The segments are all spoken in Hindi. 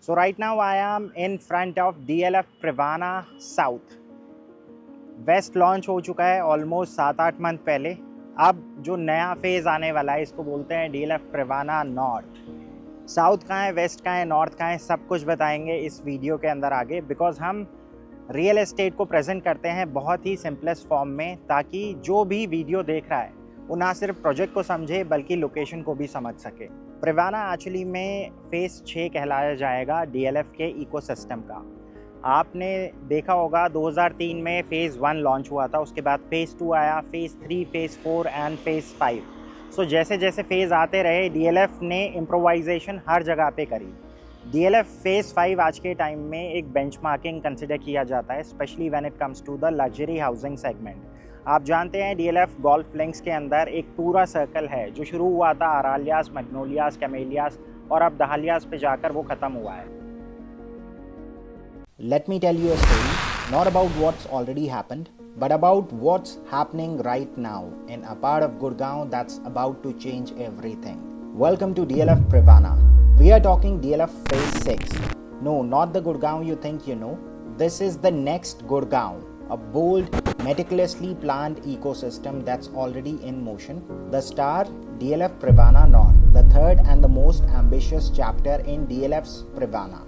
So right now I am in front of DLF Privana South. West launch हो चुका है ऑलमोस्ट 7-8 मंथ पहले। अब जो नया फेज़ आने वाला है इसको बोलते हैं DLF Privana नॉर्थ। साउथ कहाँ है, वेस्ट कहाँ है, नॉर्थ कहाँ है, सब कुछ बताएंगे इस वीडियो के अंदर आगे, बिकॉज हम रियल एस्टेट को प्रेजेंट करते हैं बहुत ही सिंपलेस्ट फॉर्म में, ताकि जो भी वीडियो देख रहा है वो ना सिर्फ प्रोजेक्ट को समझे बल्कि लोकेशन को भी समझ सके। प्रिवाना एक्चुअली में फेज़ 6 कहलाया जाएगा DLF के इकोसिस्टम का। आपने देखा होगा 2003 में फ़ेज़ 1 लॉन्च हुआ था, उसके बाद फ़ेज़ 2 आया, फ़ेज़ 3, फ़ेज़ 4 एंड फ़ेज़ 5। सो जैसे जैसे फ़ेज़ आते रहे DLF ने इम्प्रोवाइजेशन हर जगह पे करी। DLF फ़ेज़ 5 आज के टाइम में एक बेंचमार्किंग कंसिडर किया जाता है, specially when it comes to the luxury housing segment. आप जानते हैं DLF गोल्फ लिंक्स के अंदर एक पूरा सर्कल है जो शुरू हुआ था अरालियास, मैग्नोलियास, कैमेलियास और अब दहालियास पे जाकर वो ख़त्म हुआ है। Let me tell you a story, not about what's already happened, but about what's happening right now in a part of Gurgaon that's about to change everything. Welcome to DLF Privana. We are talking DLF Phase 6. No, not the Gurgaon you think you know. This is the next Gurgaon, a bold, meticulously planned ecosystem that's already in motion. The star, DLF Privana North, the third and the most ambitious chapter in DLF's Privana.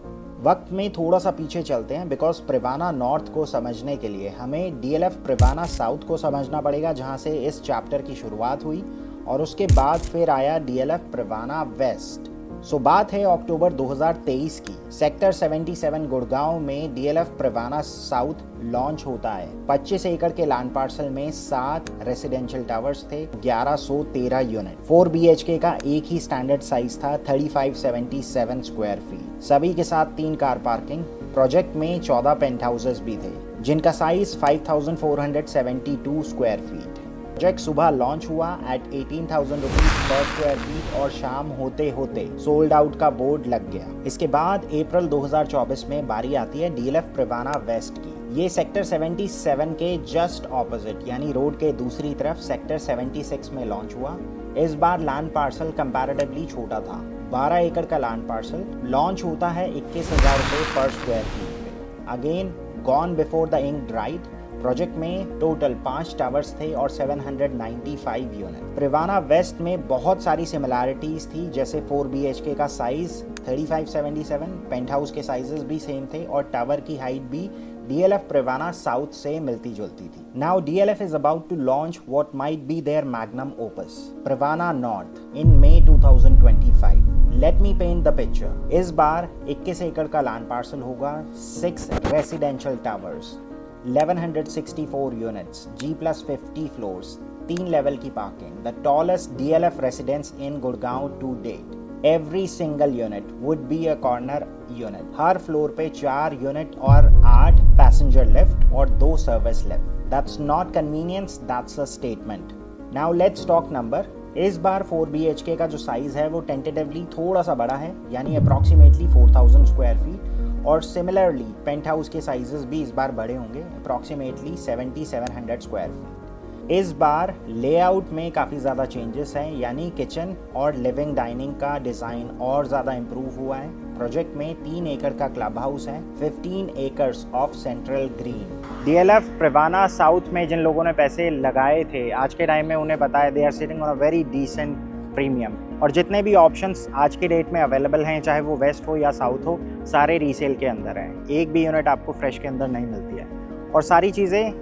वक्त में थोड़ा सा पीछे चलते हैं, बिकॉज प्रिवाना नॉर्थ को समझने के लिए हमें DLF प्रिवाना साउथ को समझना पड़ेगा, जहां से इस चैप्टर की शुरुआत हुई, और उसके बाद फिर आया DLF प्रिवाना वेस्ट। सो बात है अक्टूबर 2023 की। सेक्टर 77 गुड़गांव में DLF प्रिवाना साउथ लॉन्च होता है। 25 एकड़ के लैंड पार्सल में 7 रेसिडेंशियल टावर्स थे, 1113 यूनिट। 4 BHK का एक ही स्टैंडर्ड साइज था, 3577 स्क्वायर फीट, सभी के साथ 3 कार पार्किंग। प्रोजेक्ट में 14 पेंट हाउसेस भी थे, जिनका साइज 5472 स्क्वायर फीट। प्रोजेक्ट सुबह लॉन्च हुआ एट 18,000 रुपीज पर स्क्वायर फीट, और शाम होते होते सोल्ड आउट का बोर्ड लग गया। इसके बाद अप्रैल 2024 में बारी आती है DLF प्रिवाना वेस्ट की। ये सेक्टर 77 के जस्ट ऑपोजिट, यानी रोड के दूसरी तरफ सेक्टर 76 में लॉन्च हुआ। इस बार लैंड पार्सल कंपैरेटिवली छोटा था, 12 एकड़ का लैंड पार्सल। लॉन्च होता है 21,000 रुपये पर स्क्वायर फीट पे। Again gone before the ink dried. Project में टोटल 5 टावर्स थे और 795 यूनिट। प्रिवाना वेस्ट में बहुत सारी सिमिलैरिटीज थी, जैसे 4 BHK का साइज 3577, पेंट हाउस के साइजेस भी सेम थे, और टावर की हाइट भी DLF प्रिवाना साउथ से मिलती जुलती थी। Now DLF is about to launch what might be their magnum opus, Privana north, in May 2025। Let me paint the picture. इस बार 21 एकड़ का लैंड पार्सल होगा, 6 residential towers, 1164 units, G+50 floors, 3 level की parking, the tallest DLF residence in Gurgaon to date. Every single unit would be a corner unit. हर फ्लोर पे 4 यूनिट और 8 पैसेंजर लिफ्ट और 2 service lift. That's not convenience, that's a statement. Now let's talk number. इस बार 4 BHK का जो साइज है वो टेंटेटिवली थोड़ा सा बड़ा है, यानी अप्रॉक्सीमेटली 4000 स्क्वायर फीट, और सिमिलरली पेंट हाउस के साइजेस भी इस बार बड़े होंगे, अप्रॉक्सीमेटली 7700 स्क्वायर फीट। इस बार लेआउट में काफ़ी ज़्यादा चेंजेस हैं, यानी किचन और लिविंग डाइनिंग का डिज़ाइन और ज़्यादा इम्प्रूव हुआ है। प्रोजेक्ट में 3 एकड़ का क्लब हाउस है, 15 acres of central green. DLF Privana south में जिन लोगों ने पैसे लगाए थे, आज के टाइम में उन्हें पता है they are sitting on a very decent premium. और जितने भी ऑप्शंस आज के डेट में अवेलेबल हैं, चाहे वो वेस्ट हो या साउथ हो, सारे रीसेल के अंदर हैं। एक भी यूनिट आपको फ्रेश के अंदर नहीं मिलती है, और सारी चीज़ें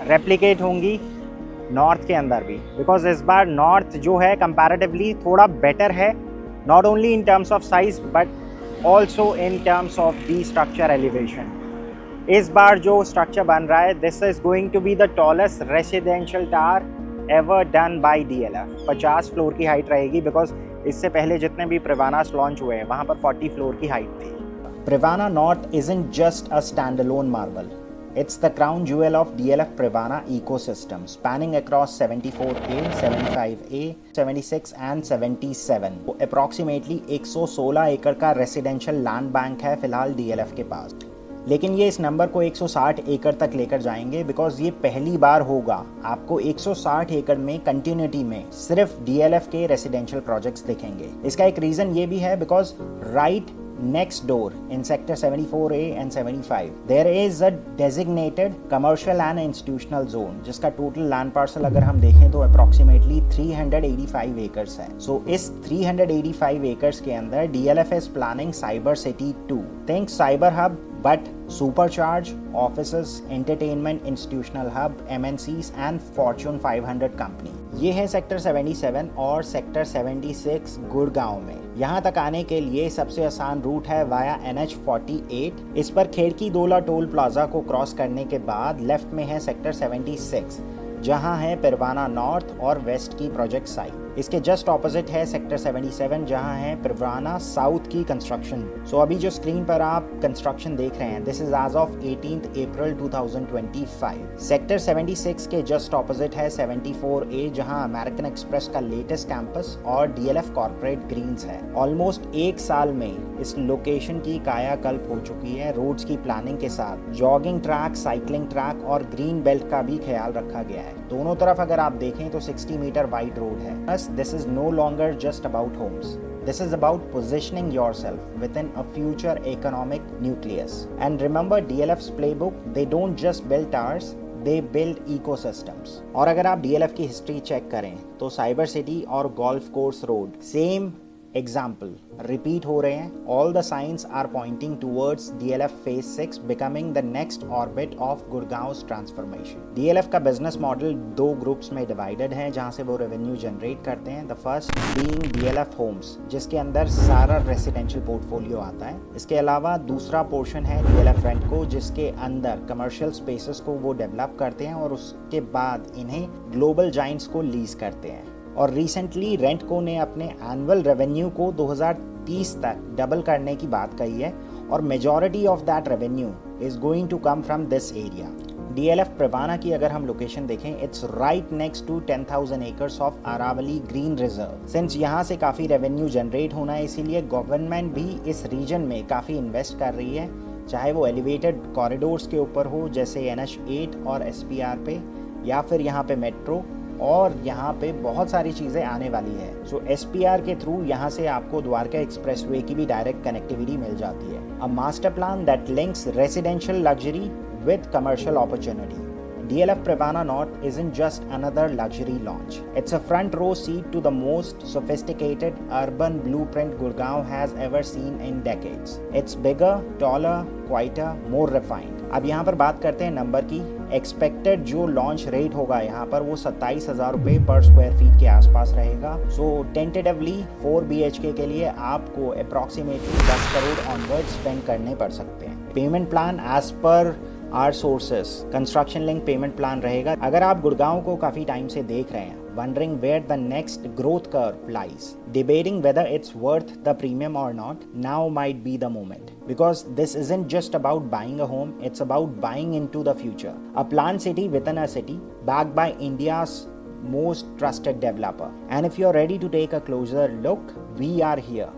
रेप्लिकेट होंगी नॉर्थ के अंदर भी, बिकॉज इस बार नॉर्थ जो है कंपैरेटिवली थोड़ा बेटर है, not only in terms of size but also in terms of the structure elevation. इस बार जो स्ट्रक्चर बन रहा है, this is going to be the tallest residential tower ever done by DLF। 50 floor की हाइट रहेगी, बिकॉज इससे पहले जितने भी प्रिवानास लॉन्च हुए हैं वहाँ पर 40 फ्लोर की हाइट थी। Privana north isn't just a standalone marble, it's the crown jewel of DLF Privana ecosystem, spanning across 74A, 75A, 76 and 77। approximately 116 एकड़ का रेसिडेंशियल लैंड बैंक है फिलहाल DLF के पास, लेकिन ये इस नंबर को 160 एकड़ तक लेकर जाएंगे, बिकॉज ये पहली बार होगा आपको 160 एकड़ में कंटिन्यूटी में सिर्फ DLF के रेसिडेंशियल प्रोजेक्ट्स दिखेंगे। इसका एक रीज़न ये भी है, because right next door in sector 74A and 75 there is a designated commercial and institutional zone जिसका total land parcel अगर हम देखें तो approximately 385 acres है. So इस 385 acres के अंदर DLF is planning Cyber City 2. Think cyber hub but supercharged offices, entertainment, institutional hub, MNCs and Fortune 500 company. ये है सेक्टर 77 और सेक्टर 76 गुड़गांव में. यहाँ तक आने के लिए सबसे आसान रूट है वाया NH48. इस पर खेड़की दोला टोल प्लाजा को क्रॉस करने के बाद लेफ्ट में है सेक्टर 76 जहां है पिरवाना नॉर्थ और वेस्ट की प्रोजेक्ट साइट. इसके जस्ट ऑपोजिट है सेक्टर 77 जहां है पिरवाना साउथ की कंस्ट्रक्शन. सो अभी जो स्क्रीन पर आप कंस्ट्रक्शन देख रहे हैं this is as of 18 April 2025. Sector 76 के जस्ट ऑपोजिट है 74A जहां अमेरिकन एक्सप्रेस का लेटेस्ट कैंपस और DLF कॉर्पोरेट ग्रीन्स है. ऑलमोस्ट एक साल में इस लोकेशन की कायाकल्प हो चुकी है. रोड्स की प्लानिंग के साथ जॉगिंग ट्रैक, साइकिलिंग ट्रैक और ग्रीन बेल्ट का भी ख्याल रखा गया है. दोनों तरफ अगर आप देखें तो 60 मीटर वाइड रोड है. This is no longer just about homes. This is about positioning yourself within a future economic nucleus. And remember DLF's playbook, they don't just build towers, they build ecosystems. और अगर आप DLF की हिस्ट्री चेक करें तो साइबर सिटी और golf course road same example repeat हो रहे हैं. All the signs are pointing towards DLF phase 6 becoming the next orbit of Gurgaon transformation. DLF का बिजनेस मॉडल दो ग्रुप्स में डिवाइडेड है जहां से वो रेवेन्यू जनरेट करते हैं. The first being DLF homes जिसके अंदर सारा रेसिडेंशियल पोर्टफोलियो आता है. इसके अलावा दूसरा पोर्शन है DLF रेंटको जिसके अंदर कमर्शियल स्पेसेस को वो डेवलप करते हैं और उसके बाद इन्हें ग्लोबल जाइंट्स को लीज करते हैं. और रिसेंटली रेंटको ने अपने एनुअल रेवेन्यू को 2030 तक डबल करने की बात कही है और majority of that revenue is going to come from this area. DLF Privana की अगर हम लोकेशन देखें it's right next to 10,000 acres of Aravali green reserve. Since यहाँ से काफ़ी रेवेन्यू जनरेट होना है इसीलिए गवर्नमेंट भी इस रीजन में काफ़ी इन्वेस्ट कर रही है चाहे वो एलिवेटेड कॉरिडोर्स के ऊपर हो जैसे NH8 और SPR पे या फिर यहाँ पे मेट्रो और यहाँ पे बहुत सारी चीज़ें आने वाली है. सो SPR के थ्रू यहाँ से आपको द्वारका एक्सप्रेसवे की भी डायरेक्ट कनेक्टिविटी मिल जाती है. A master plan that links residential luxury with commercial opportunity. DLF Privana North isn't just another luxury launch. It's a front row seat to the most sophisticated urban blueprint Gurgaon has ever seen in decades. It's bigger, taller, quieter, more refined. अब यहाँ पर बात करते हैं नंबर की. एक्सपेक्टेड जो लॉन्च रेट होगा यहाँ पर वो 27,000 रुपये पर स्क्वायर फीट के आसपास रहेगा. सो टेंटेटिवली 4 BHK के लिए आपको अप्रॉक्सीमेटली 10 करोड़ ऑनवर्ड स्पेंड करने पड़ सकते हैं. Payment plan as per our sources construction link payment plan रहेगा. अगर आप गुड़गांव को काफ़ी टाइम से देख रहे हैं wondering where the next growth curve lies, debating whether it's worth the premium or not, now might be the moment. Because this isn't just about buying a home, it's about buying into the future. A planned city within a city, backed by India's most trusted developer. And if you're ready to take a closer look, we are here.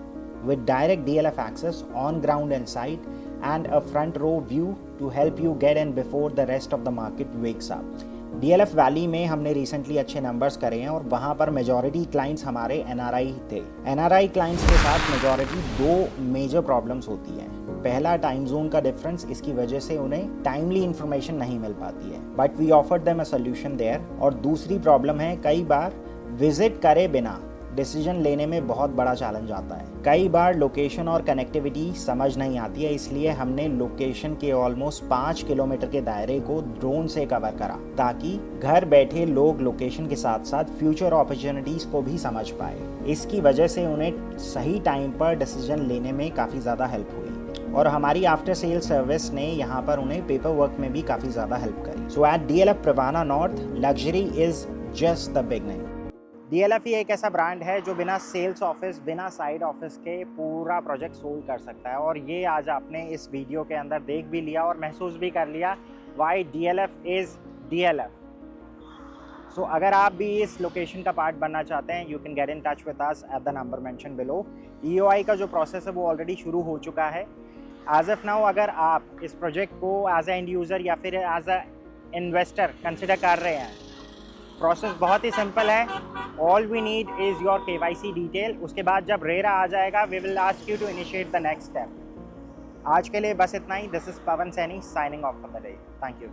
With direct DLF access, on ground and site, and a front row view to help you get in before the rest of the market wakes up. DLF valley में हमने रिसेंटली अच्छे नंबर्स करे हैं और वहाँ पर मेजॉरिटी क्लाइंट्स हमारे NRI थे. NRI क्लाइंट्स के साथ मेजॉरिटी दो मेजर प्रॉब्लम्स होती हैं. पहला टाइम जोन का डिफरेंस, इसकी वजह से उन्हें टाइमली इन्फॉर्मेशन नहीं मिल पाती है but we offered them a solution there. और दूसरी प्रॉब्लम है कई बार विजिट करे बिना डिसीजन लेने में बहुत बड़ा चैलेंज आता है. कई बार लोकेशन और कनेक्टिविटी समझ नहीं आती है इसलिए हमने लोकेशन के ऑलमोस्ट 5 किलोमीटर के दायरे को ड्रोन से कवर करा ताकि घर बैठे लोग लोकेशन के साथ साथ फ्यूचर अपॉर्चुनिटीज को भी समझ पाए. इसकी वजह से उन्हें सही टाइम पर डिसीजन लेने में काफ़ी ज़्यादा हेल्प हुई और हमारी आफ्टर सेल सर्विस ने यहाँ पर उन्हें पेपर वर्क में भी काफ़ी ज़्यादा हेल्प करी. So at DLF Privana north luxury is just the beginning. DLF ही एक ऐसा ब्रांड है जो बिना सेल्स ऑफिस, बिना साइड ऑफिस के पूरा प्रोजेक्ट सोल्व कर सकता है और ये आज आपने इस वीडियो के अंदर देख भी लिया और महसूस भी कर लिया वाई DLF इज़ DLF. सो अगर आप भी इस लोकेशन का पार्ट बनना चाहते हैं you can get in touch with us at the number mention below. EOI का जो प्रोसेस है वो ऑलरेडी शुरू हो चुका है. एज ऑफ नाउ अगर आप इस प्रोजेक्ट को एज ए एंड यूज़र या फिर एज अ इन्वेस्टर कंसिडर कर रहे हैं, प्रोसेस बहुत ही सिंपल है. All we need is your KYC detail. उसके बाद जब रेरा आ जाएगा we will ask you to initiate the next step. आज के लिए बस इतना ही. This is Pawan Saini signing off for the day. Thank you.